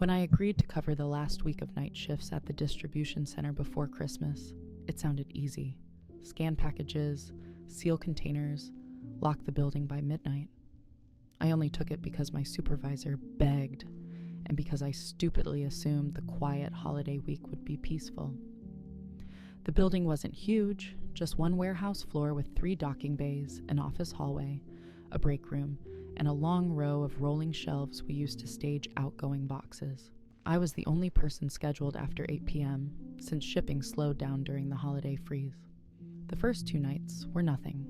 When I agreed to cover the last week of night shifts at the distribution center before Christmas, it sounded easy. Scan packages, seal containers, lock the building by midnight. I only took it because my supervisor begged, and because I stupidly assumed the quiet holiday week would be peaceful. The building wasn't huge, just one warehouse floor with 3 docking bays, an office hallway, a break room, and a long row of rolling shelves we used to stage outgoing boxes. I was the only person scheduled after 8 p.m., since shipping slowed down during the holiday freeze. The first 2 nights were nothing.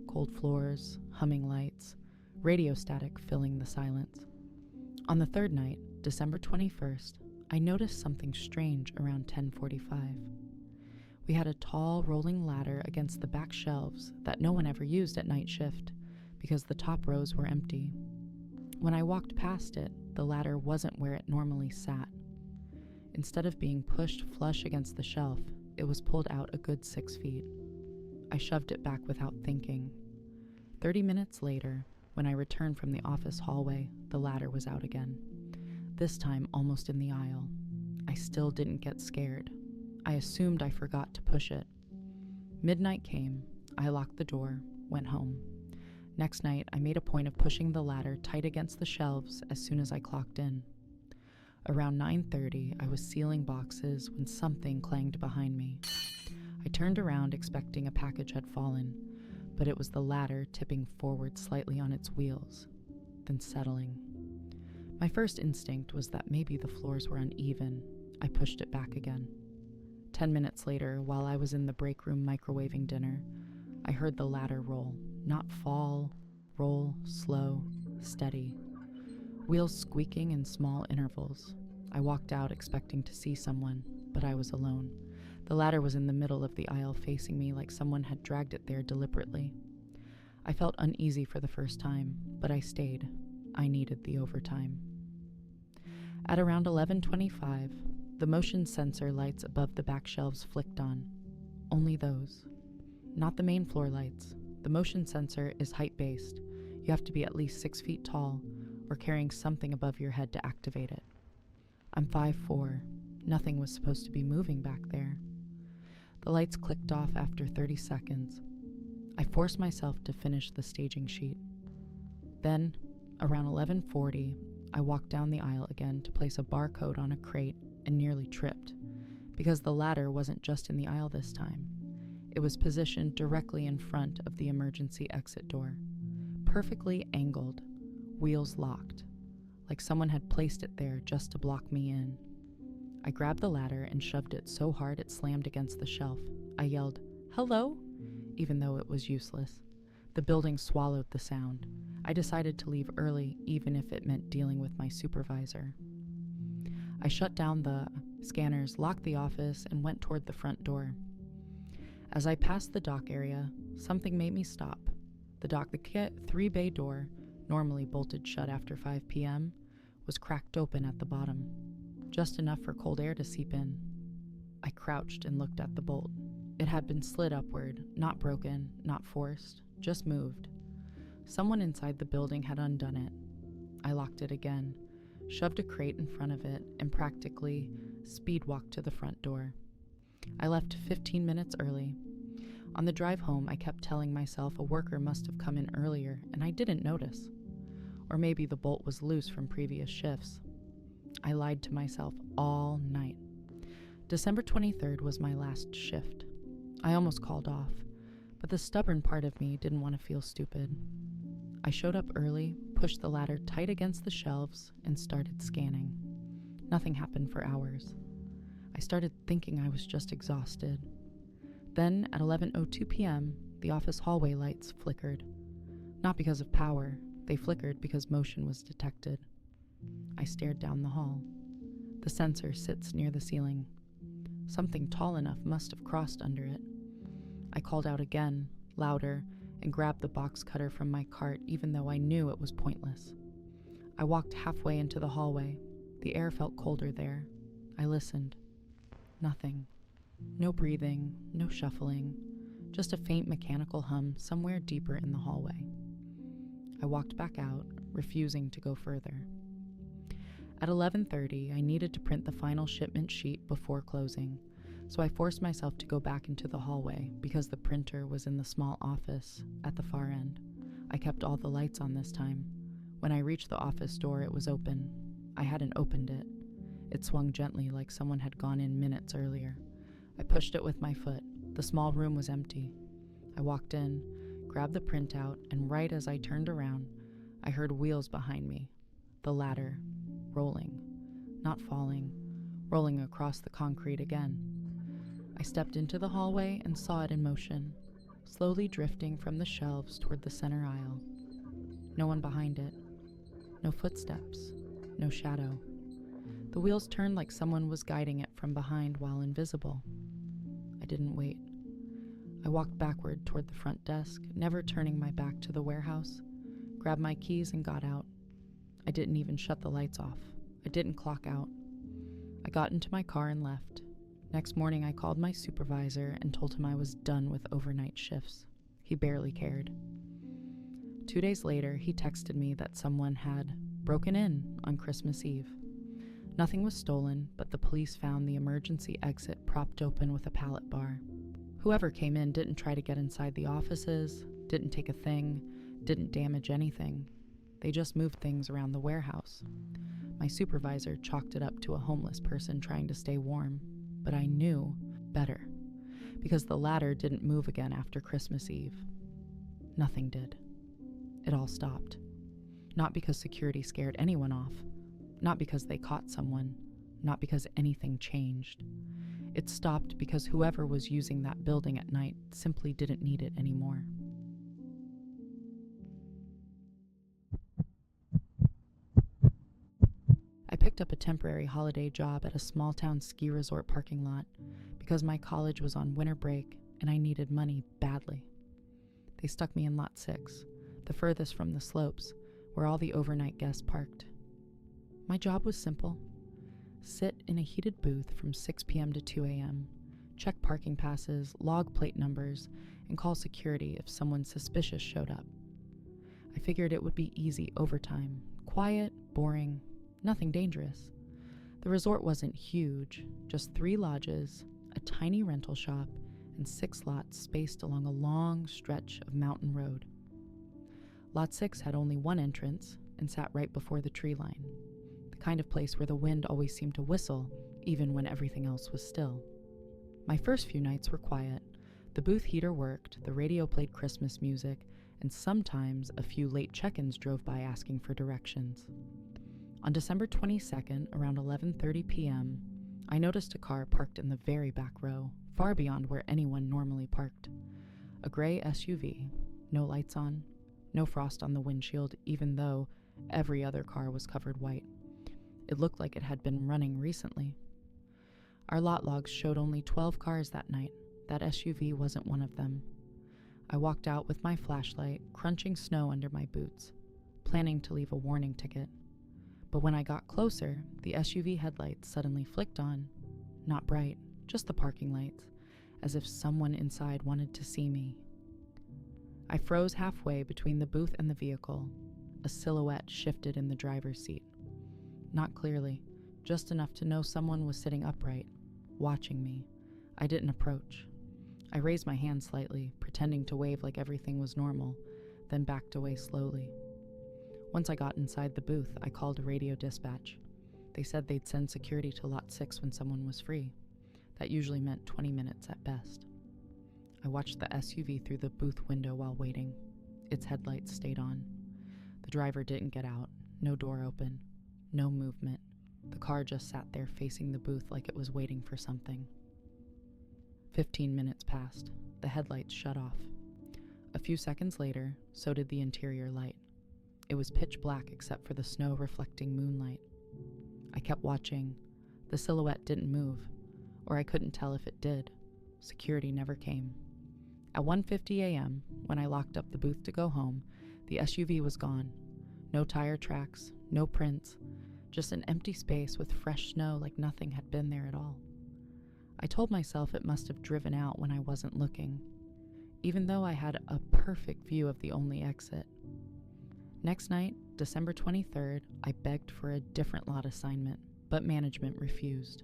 Cold floors, humming lights, radio static filling the silence. On the 3rd night, December 21st, I noticed something strange around 10:45. We had a tall rolling ladder against the back shelves that no one ever used at night shift because the top rows were empty. When I walked past it, the ladder wasn't where it normally sat. Instead of being pushed flush against the shelf, it was pulled out a good 6 feet. I shoved it back without thinking. 30 minutes later, when I returned from the office hallway, the ladder was out again, this time almost in the aisle. I still didn't get scared. I assumed I forgot to push it. Midnight came. I locked the door, went home. Next night, I made a point of pushing the ladder tight against the shelves as soon as I clocked in. Around 9:30, I was sealing boxes when something clanged behind me. I turned around expecting a package had fallen, but it was the ladder tipping forward slightly on its wheels, then settling. My first instinct was that maybe the floors were uneven. I pushed it back again. 10 minutes later, while I was in the break room microwaving dinner, I heard the ladder roll. Not fall, roll, slow, steady. Wheels squeaking in small intervals. I walked out expecting to see someone, but I was alone. The ladder was in the middle of the aisle facing me like someone had dragged it there deliberately. I felt uneasy for the first time, but I stayed. I needed the overtime. At around 11:25, the motion sensor lights above the back shelves flicked on. Only those. Not the main floor lights. The motion sensor is height-based. You have to be at least 6 feet tall or carrying something above your head to activate it. I'm 5'4". Nothing was supposed to be moving back there. The lights clicked off after 30 seconds. I forced myself to finish the staging sheet. Then, around 11:40, I walked down the aisle again to place a barcode on a crate and nearly tripped, because the ladder wasn't just in the aisle this time. It was positioned directly in front of the emergency exit door, perfectly angled, wheels locked, like someone had placed it there just to block me in. I grabbed the ladder and shoved it so hard it slammed against the shelf. I yelled, "Hello?" even though it was useless. The building swallowed the sound. I decided to leave early, even if it meant dealing with my supervisor. I shut down the scanners, locked the office, and went toward the front door. As I passed the dock area, something made me stop. The 3-bay door, normally bolted shut after 5 p.m., was cracked open at the bottom, just enough for cold air to seep in. I crouched and looked at the bolt. It had been slid upward, not broken, not forced, just moved. Someone inside the building had undone it. I locked it again, shoved a crate in front of it, and practically speed-walked to the front door. I left 15 minutes early. On the drive home, I kept telling myself a worker must have come in earlier, and I didn't notice. Or maybe the bolt was loose from previous shifts. I lied to myself all night. December 23rd was my last shift. I almost called off, but the stubborn part of me didn't want to feel stupid. I showed up early, pushed the ladder tight against the shelves, and started scanning. Nothing happened for hours. I started thinking I was just exhausted. Then, at 11:02 p.m., the office hallway lights flickered. Not because of power, they flickered because motion was detected. I stared down the hall. The sensor sits near the ceiling. Something tall enough must have crossed under it. I called out again, louder, and grabbed the box cutter from my cart even though I knew it was pointless. I walked halfway into the hallway. The air felt colder there. I listened. Nothing. No breathing, no shuffling, just a faint mechanical hum somewhere deeper in the hallway. I walked back out, refusing to go further. At 11:30, I needed to print the final shipment sheet before closing, so I forced myself to go back into the hallway because the printer was in the small office at the far end. I kept all the lights on this time. When I reached the office door, it was open. I hadn't opened it. It swung gently like someone had gone in minutes earlier. I pushed it with my foot. The small room was empty. I walked in, grabbed the printout, and right as I turned around, I heard wheels behind me. The ladder, rolling, not falling, rolling across the concrete again. I stepped into the hallway and saw it in motion, slowly drifting from the shelves toward the center aisle. No one behind it. No footsteps. No shadow. The wheels turned like someone was guiding it from behind while invisible. I didn't wait. I walked backward toward the front desk, never turning my back to the warehouse, grabbed my keys and got out. I didn't even shut the lights off. I didn't clock out. I got into my car and left. Next morning, I called my supervisor and told him I was done with overnight shifts. He barely cared. 2 days later, he texted me that someone had broken in on Christmas Eve. Nothing was stolen, but the police found the emergency exit propped open with a pallet bar. Whoever came in didn't try to get inside the offices, didn't take a thing, didn't damage anything. They just moved things around the warehouse. My supervisor chalked it up to a homeless person trying to stay warm, but I knew better, because the ladder didn't move again after Christmas Eve. Nothing did. It all stopped. Not because security scared anyone off, not because they caught someone, not because anything changed. It stopped because whoever was using that building at night simply didn't need it anymore. I picked up a temporary holiday job at a small-town ski resort parking lot because my college was on winter break and I needed money badly. They stuck me in Lot 6, the furthest from the slopes, where all the overnight guests parked. My job was simple. Sit in a heated booth from 6 p.m. to 2 a.m., check parking passes, log plate numbers, and call security if someone suspicious showed up. I figured it would be easy overtime, quiet, boring, nothing dangerous. The resort wasn't huge, just 3 lodges, a tiny rental shop, and 6 lots spaced along a long stretch of mountain road. Lot 6 had only one entrance and sat right before the tree line, the kind of place where the wind always seemed to whistle, even when everything else was still. My first few nights were quiet. The booth heater worked, the radio played Christmas music, and sometimes a few late check-ins drove by asking for directions. On December 22nd, around 11:30 p.m., I noticed a car parked in the very back row, far beyond where anyone normally parked. A gray SUV, no lights on, no frost on the windshield, even though every other car was covered white. It looked like it had been running recently. Our lot logs showed only 12 cars that night. That SUV wasn't one of them. I walked out with my flashlight, crunching snow under my boots, planning to leave a warning ticket. But when I got closer, the SUV headlights suddenly flicked on, not bright, just the parking lights, as if someone inside wanted to see me. I froze halfway between the booth and the vehicle. A silhouette shifted in the driver's seat. Not clearly, just enough to know someone was sitting upright, watching me. I didn't approach. I raised my hand slightly, pretending to wave like everything was normal, then backed away slowly. Once I got inside the booth, I called a radio dispatch. They said they'd send security to Lot 6 when someone was free. That usually meant 20 minutes at best. I watched the SUV through the booth window while waiting. Its headlights stayed on. The driver didn't get out. No door open. No movement. The car just sat there facing the booth like it was waiting for something. 15 minutes passed. The headlights shut off. A few seconds later, so did the interior light. It was pitch black except for the snow-reflecting moonlight. I kept watching. The silhouette didn't move, or I couldn't tell if it did. Security never came. At 1:50 a.m., when I locked up the booth to go home, the SUV was gone. No tire tracks, no prints, just an empty space with fresh snow like nothing had been there at all. I told myself it must have driven out when I wasn't looking, even though I had a perfect view of the only exit. Next night, December 23rd, I begged for a different lot assignment, but management refused.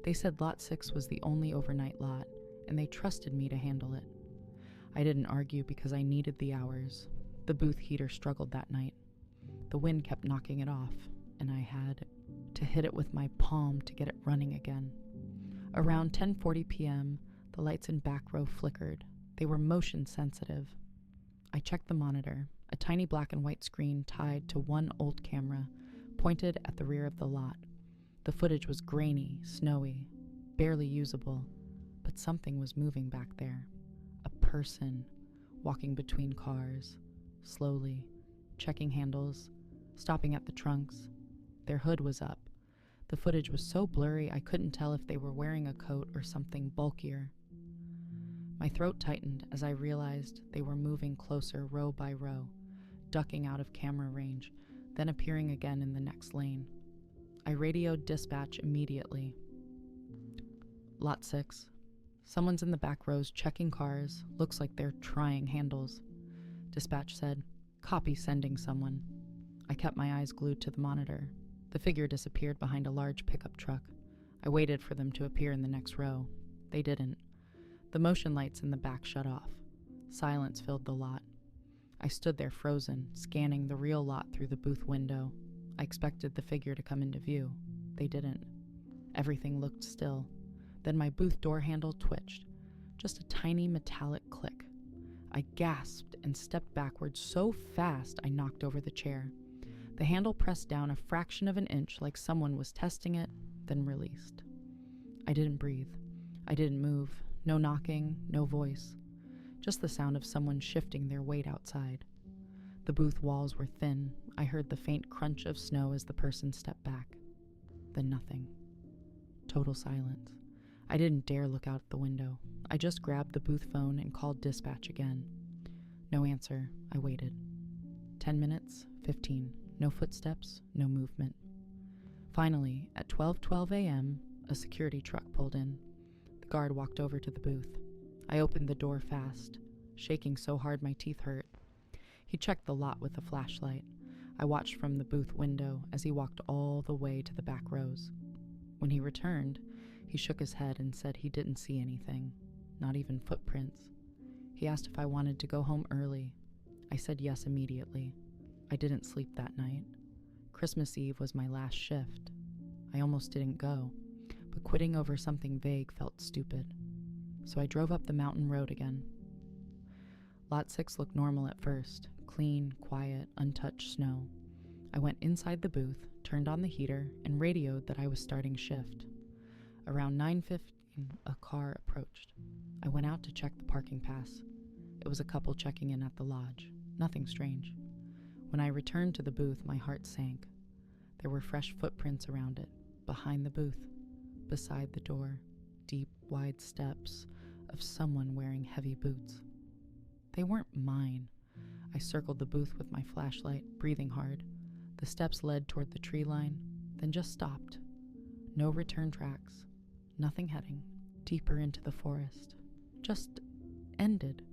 They said Lot 6 was the only overnight lot, and they trusted me to handle it. I didn't argue because I needed the hours. The booth heater struggled that night. The wind kept knocking it off, and I had to hit it with my palm to get it running again. Around 10:40 p.m., the lights in back row flickered. They were motion sensitive. I checked the monitor, a tiny black and white screen tied to one old camera, pointed at the rear of the lot. The footage was grainy, snowy, barely usable, but something was moving back there. A person walking between cars, slowly, checking handles, stopping at the trunks. Their hood was up. The footage was so blurry I couldn't tell if they were wearing a coat or something bulkier. My throat tightened as I realized they were moving closer row by row, ducking out of camera range, then appearing again in the next lane. I radioed dispatch immediately. Lot 6. Someone's in the back rows checking cars. Looks like they're trying handles. Dispatch said, "Copy sending someone." I kept my eyes glued to the monitor. The figure disappeared behind a large pickup truck. I waited for them to appear in the next row. They didn't. The motion lights in the back shut off. Silence filled the lot. I stood there frozen, scanning the real lot through the booth window. I expected the figure to come into view. They didn't. Everything looked still. Then my booth door handle twitched. Just a tiny metallic click. I gasped and stepped backwards so fast I knocked over the chair. The handle pressed down a fraction of an inch like someone was testing it, then released. I didn't breathe. I didn't move. No knocking, no voice. Just the sound of someone shifting their weight outside. The booth walls were thin. I heard the faint crunch of snow as the person stepped back. Then nothing. Total silence. I didn't dare look out the window. I just grabbed the booth phone and called dispatch again. No answer. I waited. 10 minutes, 15. No footsteps, no movement. Finally, at 12:12 a.m., a security truck pulled in. The guard walked over to the booth. I opened the door fast, shaking so hard my teeth hurt. He checked the lot with a flashlight. I watched from the booth window as he walked all the way to the back rows. When he returned, he shook his head and said he didn't see anything, not even footprints. He asked if I wanted to go home early. I said yes immediately. I didn't sleep that night. Christmas Eve was my last shift. I almost didn't go, but quitting over something vague felt stupid. So I drove up the mountain road again. Lot 6 looked normal at first. Clean, quiet, untouched snow. I went inside the booth, turned on the heater, and radioed that I was starting shift. Around 9:15, a car approached. I went out to check the parking pass. It was a couple checking in at the lodge. Nothing strange. When I returned to the booth, my heart sank. There were fresh footprints around it, behind the booth, beside the door, deep, wide steps of someone wearing heavy boots. They weren't mine. I circled the booth with my flashlight, breathing hard. The steps led toward the tree line, then just stopped. No return tracks, nothing heading deeper into the forest. Just ended.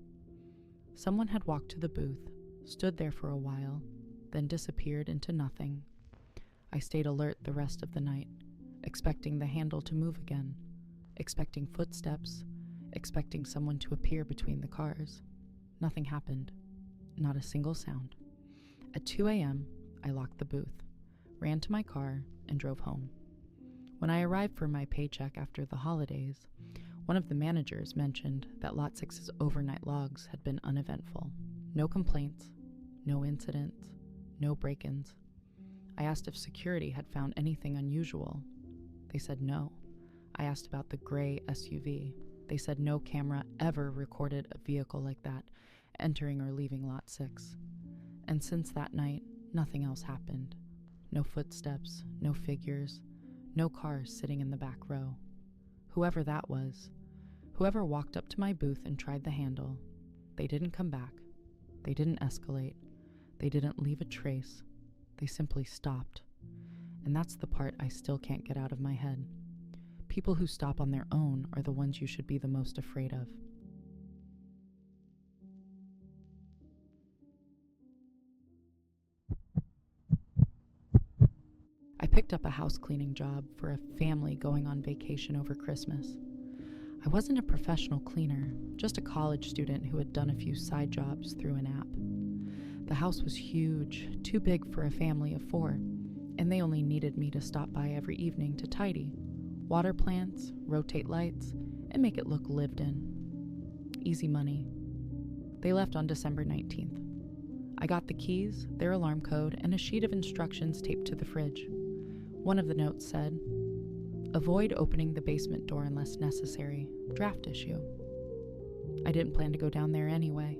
Someone had walked to the booth, stood there for a while, then disappeared into nothing. I stayed alert the rest of the night, expecting the handle to move again, expecting footsteps, expecting someone to appear between the cars. Nothing happened. Not a single sound. At 2 a.m., I locked the booth, ran to my car, and drove home. When I arrived for my paycheck after the holidays, one of the managers mentioned that Lot 6's overnight logs had been uneventful. No complaints, no incidents, no break-ins. I asked if security had found anything unusual. They said no. I asked about the gray SUV. They said no camera ever recorded a vehicle like that entering or leaving Lot 6. And since that night, nothing else happened. No footsteps, no figures, no cars sitting in the back row. Whoever that was, whoever walked up to my booth and tried the handle, they didn't come back. They didn't escalate. They didn't leave a trace. They simply stopped. And that's the part I still can't get out of my head. People who stop on their own are the ones you should be the most afraid of. picked up a house cleaning job for a family going on vacation over Christmas. I wasn't a professional cleaner, just a college student who had done a few side jobs through an app. The house was huge, too big for a family of 4, and they only needed me to stop by every evening to tidy, water plants, rotate lights, and make it look lived in. Easy money. They left on December 19th. I got the keys, their alarm code, and a sheet of instructions taped to the fridge. One of the notes said, "Avoid opening the basement door unless necessary. Draft issue." I didn't plan to go down there anyway.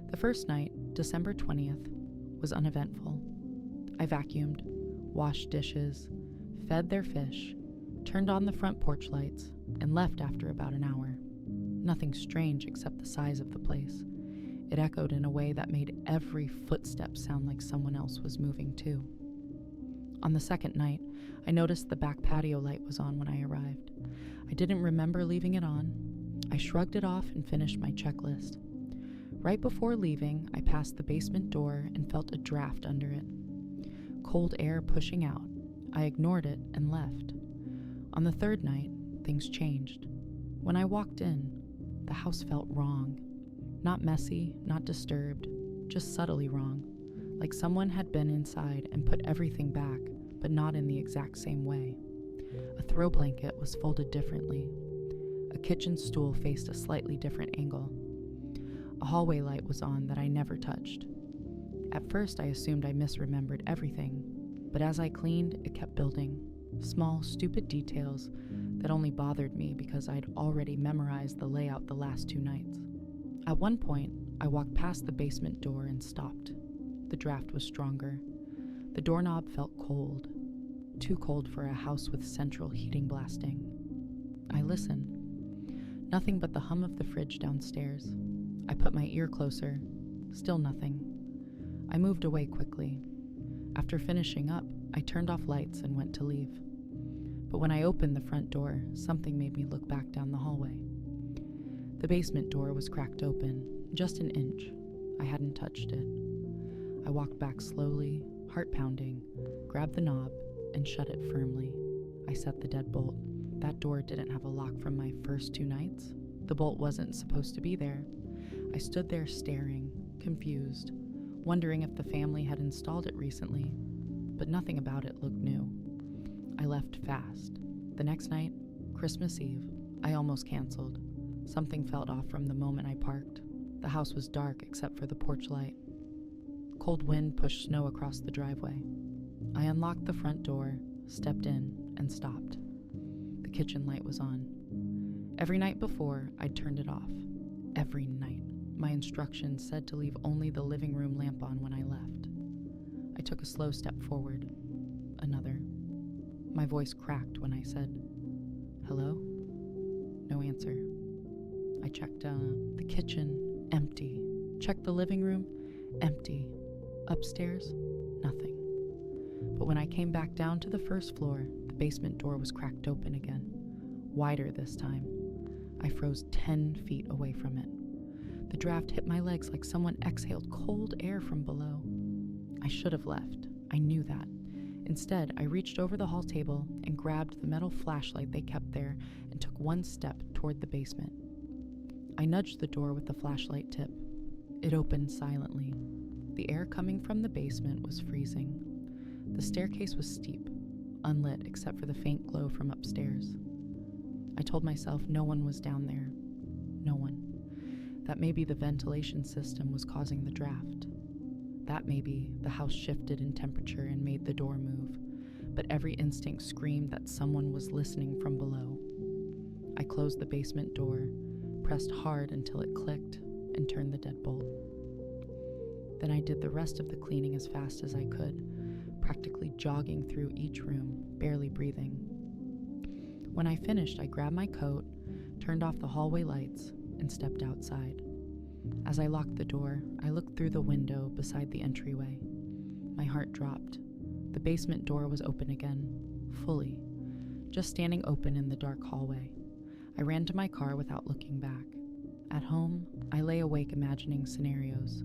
The first night, December 20th, was uneventful. I vacuumed, washed dishes, fed their fish, turned on the front porch lights, and left after about an hour. Nothing strange except the size of the place. It echoed in a way that made every footstep sound like someone else was moving too. On the second night, I noticed the back patio light was on when I arrived. I didn't remember leaving it on. I shrugged it off and finished my checklist. Right before leaving, I passed the basement door and felt a draft under it. Cold air pushing out. I ignored it and left. On the third night, things changed. When I walked in, the house felt wrong. Not messy, not disturbed, just subtly wrong. Like someone had been inside and put everything back, but not in the exact same way. A throw blanket was folded differently. A kitchen stool faced a slightly different angle. A hallway light was on that I never touched. At first, I assumed I misremembered everything, but as I cleaned, it kept building. Small, stupid details that only bothered me because I'd already memorized the layout the last 2 nights. At one point, I walked past the basement door and stopped. The draft was stronger. The doorknob felt cold. Too cold for a house with central heating blasting. I listened. Nothing but the hum of the fridge downstairs. I put my ear closer. Still nothing. I moved away quickly. After finishing up, I turned off lights and went to leave. But when I opened the front door, something made me look back down the hallway. The basement door was cracked open, just an inch. I hadn't touched it. I walked back slowly, heart pounding, grabbed the knob, and shut it firmly. I set the deadbolt. That door didn't have a lock from my first 2 nights. The bolt wasn't supposed to be there. I stood there staring, confused, wondering if the family had installed it recently, but nothing about it looked new. I left fast. The next night, Christmas Eve, I almost canceled. Something felt off from the moment I parked. The house was dark except for the porch light. Cold wind pushed snow across the driveway. I unlocked the front door, stepped in, and stopped. The kitchen light was on. Every night before, I'd turned it off. Every night. My instructions said to leave only the living room lamp on when I left. I took a slow step forward. Another. My voice cracked when I said, "Hello?" No answer. I checked the kitchen, empty. Checked the living room, empty. Upstairs, nothing. But when I came back down to the first floor, the basement door was cracked open again. Wider this time. I froze 10 feet away from it. The draft hit my legs like someone exhaled cold air from below. I should have left. I knew that. Instead, I reached over the hall table and grabbed the metal flashlight they kept there and took 1 step toward the basement. I nudged the door with the flashlight tip. It opened silently. The air coming from the basement was freezing. The staircase was steep, unlit except for the faint glow from upstairs. I told myself no one was down there. No one. That maybe the ventilation system was causing the draft. That maybe the house shifted in temperature and made the door move, but every instinct screamed that someone was listening from below. I closed the basement door, pressed hard until it clicked, and turned the deadbolt. Then I did the rest of the cleaning as fast as I could, practically jogging through each room, barely breathing. When I finished, I grabbed my coat, turned off the hallway lights, and stepped outside. As I locked the door, I looked through the window beside the entryway. My heart dropped. The basement door was open again, fully, just standing open in the dark hallway. I ran to my car without looking back. At home, I lay awake imagining scenarios.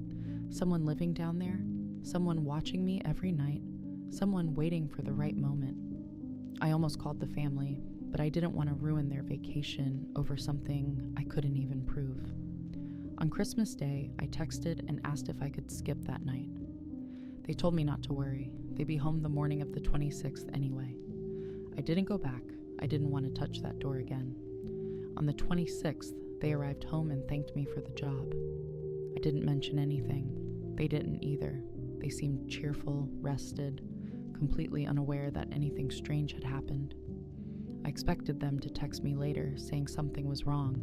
Someone living down there, someone watching me every night, someone waiting for the right moment. I almost called the family, but I didn't want to ruin their vacation over something I couldn't even prove. On Christmas Day, I texted and asked if I could skip that night. They told me not to worry. They'd be home the morning of the 26th anyway. I didn't go back. I didn't want to touch that door again. On the 26th, they arrived home and thanked me for the job. I didn't mention anything. They didn't either. They seemed cheerful, rested, completely unaware that anything strange had happened. I expected them to text me later saying something was wrong,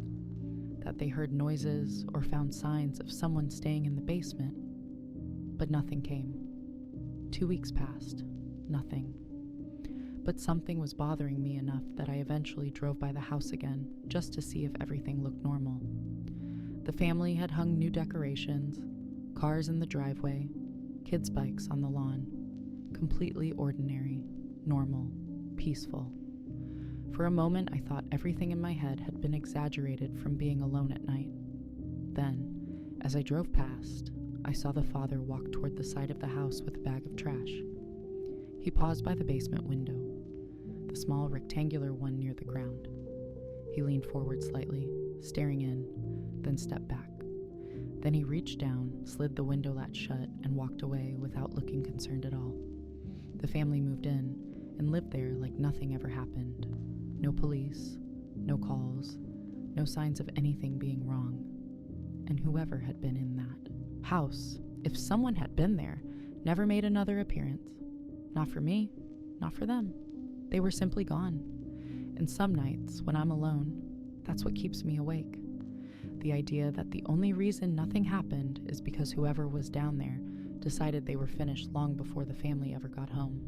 that they heard noises or found signs of someone staying in the basement, but nothing came. 2 weeks passed, nothing. But something was bothering me enough that I eventually drove by the house again just to see if everything looked normal. The family had hung new decorations, cars in the driveway, kids' bikes on the lawn. Completely ordinary, normal, peaceful. For a moment, I thought everything in my head had been exaggerated from being alone at night. Then, as I drove past, I saw the father walk toward the side of the house with a bag of trash. He paused by the basement window, the small rectangular one near the ground. He leaned forward slightly, staring in, then stepped back. Then he reached down, slid the window latch shut, and walked away without looking concerned at all. The family moved in and lived there like nothing ever happened. No police, no calls, no signs of anything being wrong. And whoever had been in that house, if someone had been there, never made another appearance. Not for me, not for them. They were simply gone. And some nights, when I'm alone, that's what keeps me awake. The idea that the only reason nothing happened is because whoever was down there decided they were finished long before the family ever got home.